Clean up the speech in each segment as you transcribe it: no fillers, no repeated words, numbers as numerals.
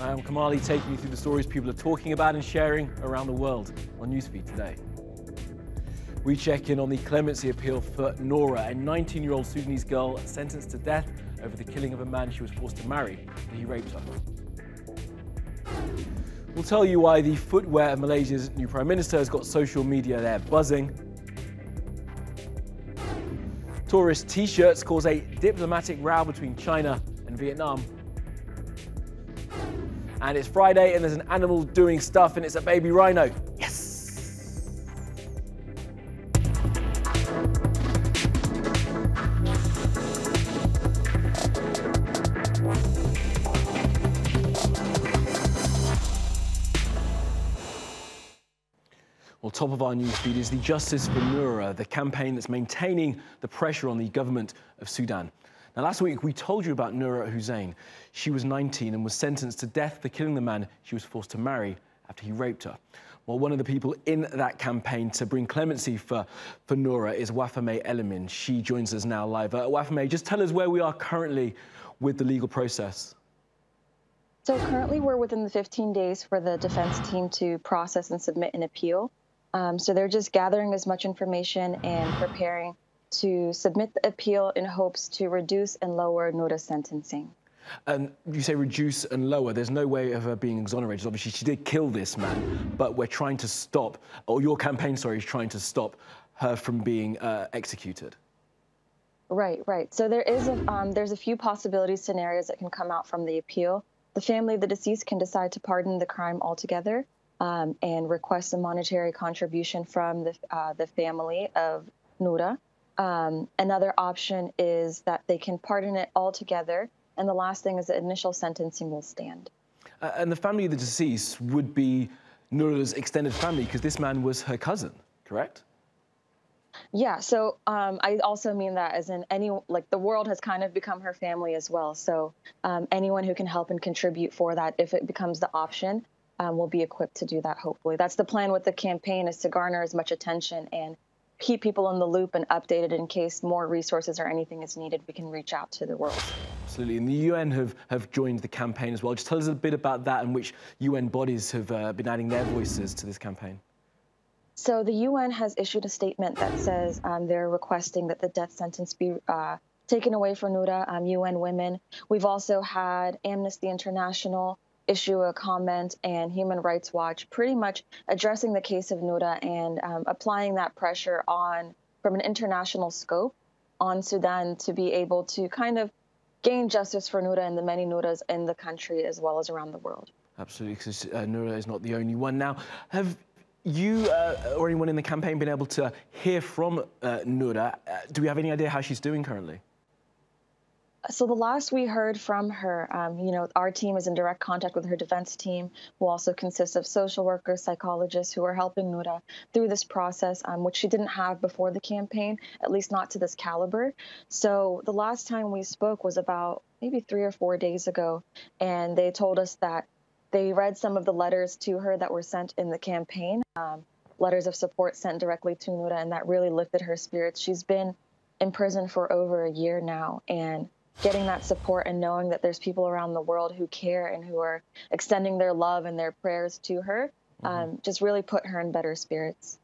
I'm Kamali, taking you through the stories people are talking about and sharing around the world on NewsFeed today. We check in on the clemency appeal for Noura, a 19-year-old Sudanese girl sentenced to death over the killing of a man she was forced to marry when he raped her. We'll tell you why the footwear of Malaysia's new Prime Minister has got social media there buzzing. Tourist T-shirts cause a diplomatic row between China and Vietnam. And it's Friday and there's an animal doing stuff and it's a baby rhino. Yes! Well, top of our newsfeed is the Justice for Nura, the campaign that's maintaining the pressure on the government of Sudan. Now, last week, we told you about Nura Hussein. She was 19 and was sentenced to death for killing the man she was forced to marry after he raped her. Well, one of the people in that campaign to bring clemency for Nura is Wafame Elimin. She joins us now live. Wafame, just tell us where we are currently with the legal process. So currently, we're within the 15 days for the defense team to process and submit an appeal. So they're just gathering as much information and preparing to submit the appeal in hopes to reduce and lower Nura's sentencing. And you say reduce and lower. There's no way of her being exonerated. Obviously, she did kill this man, but we're trying to stop, or your campaign, sorry, is trying to stop her from being executed. Right. So there's a few possibility scenarios that can come out from the appeal. The family of the deceased can decide to pardon the crime altogether and request a monetary contribution from the family of Nura. Another option is that they can pardon it altogether. And the last thing is the initial sentencing will stand. And the family of the deceased would be Nura's extended family because this man was her cousin, correct? Yeah, so I also mean that as in the world has kind of become her family as well. So anyone who can help and contribute for that, if it becomes the option, will be equipped to do that, hopefully. That's the plan with the campaign, is to garner as much attention and keep people in the loop and updated in case more resources or anything is needed. We can reach out to the world. Absolutely. And the UN have joined the campaign as well. Just tell us a bit about that and which UN bodies have been adding their voices to this campaign. So the UN has issued a statement that says they're requesting that the death sentence be taken away from Nura, UN Women. We've also had Amnesty International issue a comment and Human Rights Watch pretty much addressing the case of Nura and applying that pressure from an international scope on Sudan to be able to kind of gain justice for Nura and the many Nuras in the country as well as around the world. Absolutely, because Nura is not the only one. Now, have you or anyone in the campaign been able to hear from Nura? Do we have any idea how she's doing currently? So the last we heard from her, our team is in direct contact with her defense team, who also consists of social workers, psychologists who are helping Nura through this process, which she didn't have before the campaign, at least not to this caliber. So the last time we spoke was about maybe 3 or 4 days ago, and they told us that they read some of the letters to her that were sent in the campaign, letters of support sent directly to Nura, and that really lifted her spirits. She's been in prison for over a year now, and getting that support and knowing that there's people around the world who care and who are extending their love and their prayers to her just really put her in better spirits.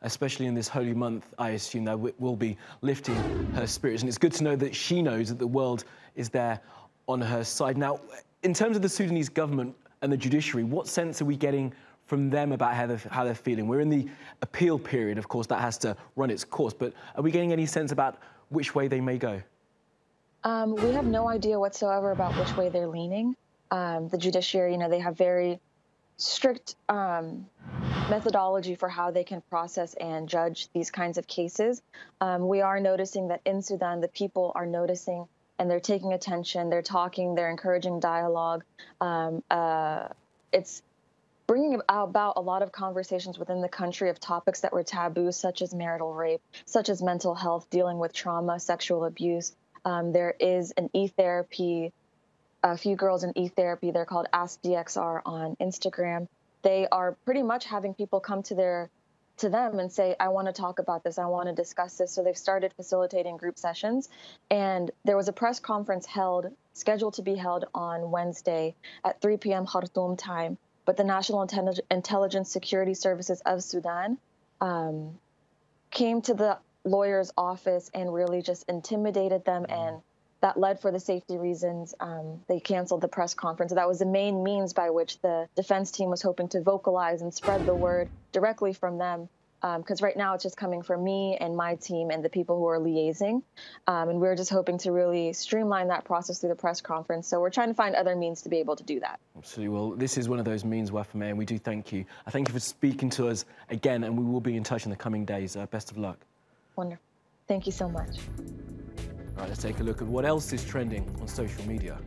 Especially in this holy month, I assume that will be lifting her spirits. And it's good to know that she knows that the world is there on her side. Now, in terms of the Sudanese government and the judiciary, what sense are we getting from them about how they're feeling? We're in the appeal period, of course, that has to run its course. But are we getting any sense about which way they may go? We have no idea whatsoever about which way they're leaning. The judiciary, they have very strict methodology for how they can process and judge these kinds of cases. We are noticing that in Sudan, the people are noticing and they're taking attention, they're talking, they're encouraging dialogue. It's bringing about a lot of conversations within the country of topics that were taboo, such as marital rape, such as mental health, dealing with trauma, sexual abuse. There is an e-therapy, a few girls in e-therapy. They're called AskDXR on Instagram. They are pretty much having people come to their to them and say, I want to talk about this, I want to discuss this. So they've started facilitating group sessions. And there was a press conference scheduled to be held on Wednesday at 3 p.m. Khartoum time. But the National Intelligence Security Services of Sudan came to the lawyer's office and really just intimidated them, and that led, for the safety reasons, they canceled the press conference. That was the main means by which the defense team was hoping to vocalize and spread the word directly from them, because right now it's just coming from me and my team and the people who are liaising, and we're just hoping to really streamline that process through the press conference. So we're trying to find other means to be able to do that. Absolutely. Well, this is one of those means, Wafame, and we do thank you. I thank you for speaking to us again, and we will be in touch in the coming days. Best of luck. Wonderful. Thank you so much. All right, let's take a look at what else is trending on social media.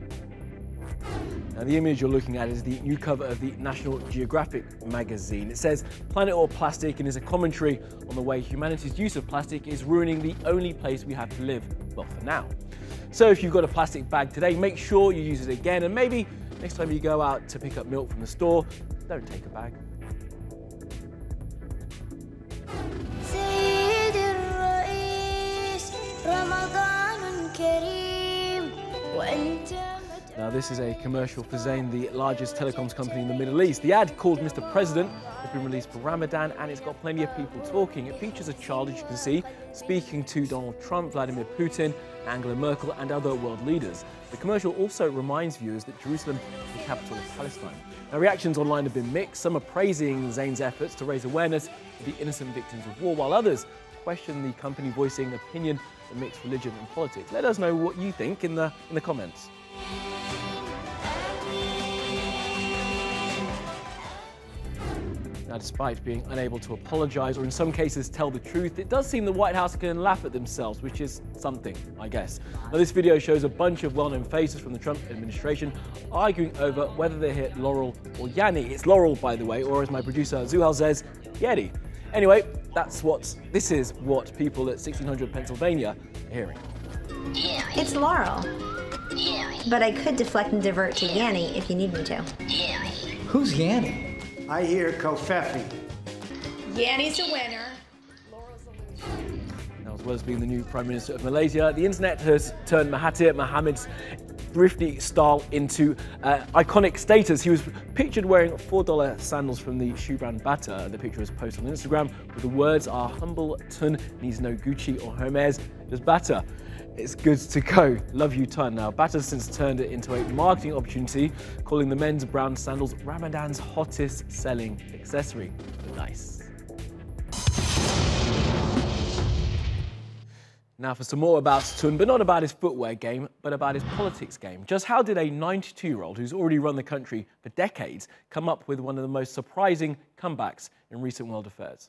Now, the image you're looking at is the new cover of the National Geographic magazine. It says "Planet or Plastic" and is a commentary on the way humanity's use of plastic is ruining the only place we have to live, well, for now. So if you've got a plastic bag today, make sure you use it again, and maybe next time you go out to pick up milk from the store, don't take a bag. Now, this is a commercial for Zain, the largest telecoms company in the Middle East. The ad, called Mr. President, has been released for Ramadan, and it's got plenty of people talking. It features a child, as you can see, speaking to Donald Trump, Vladimir Putin, Angela Merkel, and other world leaders. The commercial also reminds viewers that Jerusalem is the capital of Palestine. Now, reactions online have been mixed. Some are praising Zain's efforts to raise awareness of the innocent victims of war, while others question the company voicing opinion that mix religion and politics. Let us know what you think in the comments. Now, despite being unable to apologise or in some cases tell the truth, it does seem the White House can laugh at themselves, which is something, I guess. Now, this video shows a bunch of well-known faces from the Trump administration arguing over whether they hit Laurel or Yanni. It's Laurel, by the way, or as my producer Zuhal says, Yanni. Anyway, this is what people at 1600 Pennsylvania are hearing. It's Laurel. But I could deflect and divert to Yanni if you need me to. Who's Yanni? I hear Kofefi. Yanni's a winner. Laurel's a loser. Now, as well as being the new Prime Minister of Malaysia, the internet has turned Mahathir Mohamad's thrifty style into iconic status. He was pictured wearing $4 sandals from the shoe brand Bata. The picture was posted on Instagram with the words, "Our humble Tun needs no Gucci or Hermes, just Bata. It's good to go. Love you, Tun." Now, Bata's since turned it into a marketing opportunity, calling the men's brown sandals Ramadan's hottest selling accessory. Nice. Now for some more about Tun, but not about his footwear game, but about his politics game. Just how did a 92-year-old who's already run the country for decades come up with one of the most surprising comebacks in recent world affairs?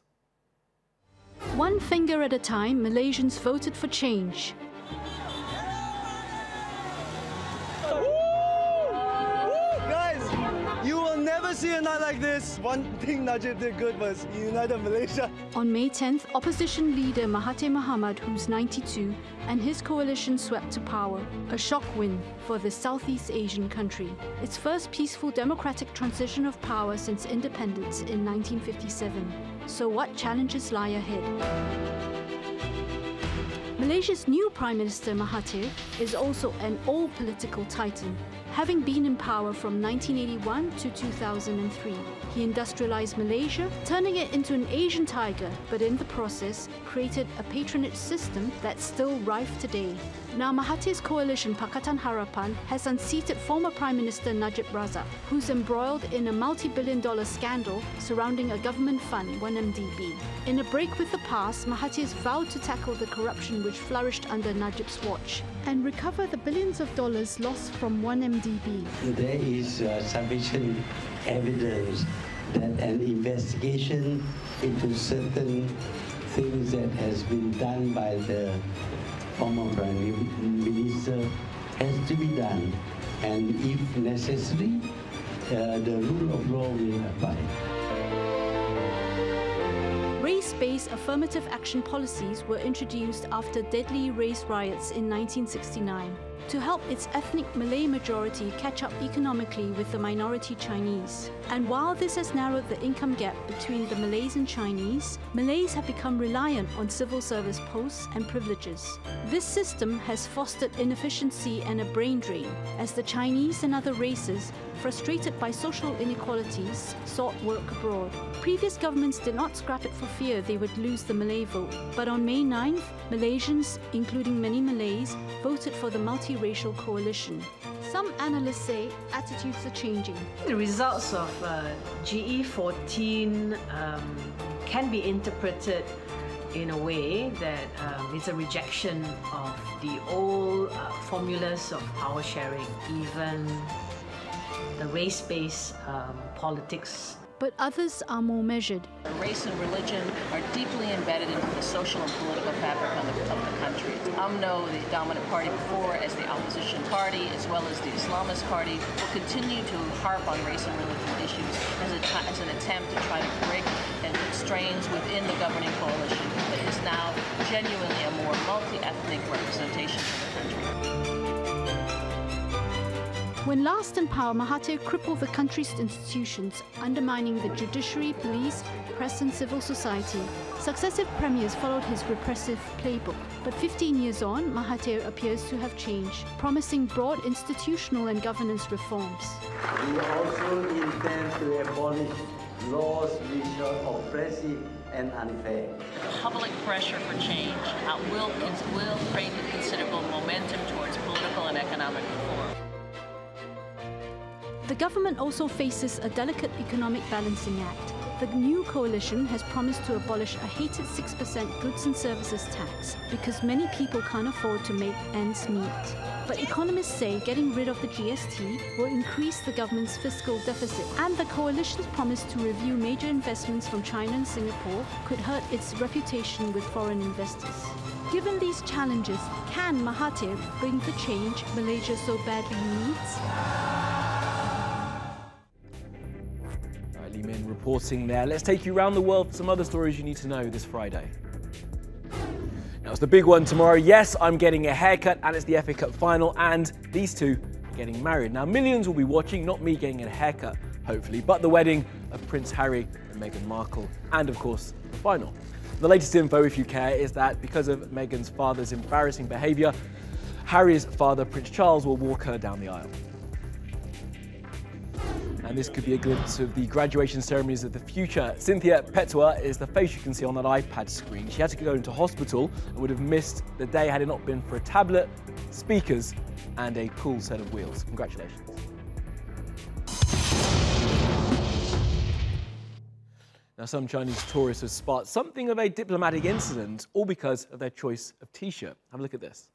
One finger at a time, Malaysians voted for change. See a night like this. One thing Najib did good was he united Malaysia. On May 10th, opposition leader Mahathir Mohamad, who's 92, and his coalition swept to power. A shock win for the Southeast Asian country. Its first peaceful democratic transition of power since independence in 1957. So what challenges lie ahead? Malaysia's new Prime Minister Mahathir is also an all-political titan, having been in power from 1981 to 2003. He industrialized Malaysia, turning it into an Asian tiger, but in the process created a patronage system that's still rife today. Now Mahathir's coalition Pakatan Harapan has unseated former Prime Minister Najib Razak, who's embroiled in a multi-billion-dollar scandal surrounding a government fund, 1MDB. In a break with the past, Mahathir's vowed to tackle the corruption which flourished under Najib's watch and recover the billions of dollars lost from 1MDB. There is sufficient evidence that an investigation into certain things that has been done by the former Prime Minister has to be done, and if necessary, the rule of law will apply. Race-based Malay's affirmative action policies were introduced after deadly race riots in 1969 to help its ethnic Malay majority catch up economically with the minority Chinese. And while this has narrowed the income gap between the Malays and Chinese, Malays have become reliant on civil service posts and privileges. This system has fostered inefficiency and a brain drain, as the Chinese and other races, frustrated by social inequalities, sought work abroad. Previous governments did not scrap it for fear they would lose the Malay vote, but on May 9th, Malaysians, including many Malays, voted for the multiracial coalition. Some analysts say attitudes are changing. The results of GE14 can be interpreted in a way that it's a rejection of the old formulas of power sharing, even the race-based politics. But others are more measured. Race and religion are deeply embedded into the social and political fabric of the country. UMNO, the dominant party before, as the opposition party, as well as the Islamist party, will continue to harp on race and religion issues as an attempt to try to break and strains within the governing coalition that is now genuinely a more multi-ethnic representation of the country. When last in power, Mahathir crippled the country's institutions, undermining the judiciary, police, press and civil society. Successive premiers followed his repressive playbook. But 15 years on, Mahathir appears to have changed, promising broad institutional and governance reforms. We also intend to abolish laws which are oppressive and unfair. Public pressure for change will create considerable momentum towards political and economic reform. The government also faces a delicate economic balancing act. The new coalition has promised to abolish a hated 6% goods and services tax because many people can't afford to make ends meet. But economists say getting rid of the GST will increase the government's fiscal deficit, and the coalition's promise to review major investments from China and Singapore could hurt its reputation with foreign investors. Given these challenges, can Mahathir bring the change Malaysia so badly needs? Min reporting there. Let's take you around the world for some other stories you need to know this Friday. Now it's the big one tomorrow. Yes, I'm getting a haircut and it's the FA Cup final and these two are getting married. Now millions will be watching, not me getting a haircut, hopefully, but the wedding of Prince Harry and Meghan Markle and of course the final. The latest info, if you care, is that because of Meghan's father's embarrassing behaviour, Harry's father, Prince Charles, will walk her down the aisle. And this could be a glimpse of the graduation ceremonies of the future. Cynthia Petwa is the face you can see on that iPad screen. She had to go into hospital and would have missed the day had it not been for a tablet, speakers, and a cool set of wheels. Congratulations. Now, some Chinese tourists have sparked something of a diplomatic incident, all because of their choice of T-shirt. Have a look at this.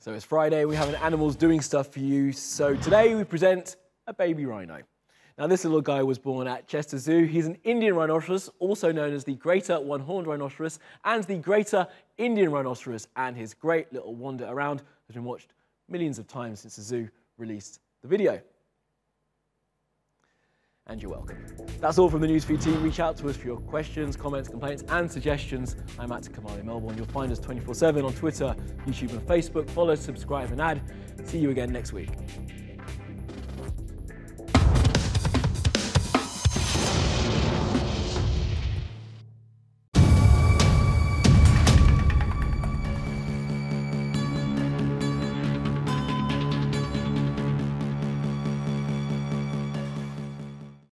So it's Friday, we have an animals doing stuff for you. So today we present a baby rhino. Now this little guy was born at Chester Zoo. He's an Indian rhinoceros, also known as the greater one-horned rhinoceros and the greater Indian rhinoceros. And his great little wander around has been watched millions of times since the zoo released the video. and you're welcome. That's all from the NewsFeed team. Reach out to us for your questions, comments, complaints and suggestions. I'm at Kamali Melbourne. You'll find us 24/7 on Twitter, YouTube and Facebook. Follow, subscribe and add. See you again next week.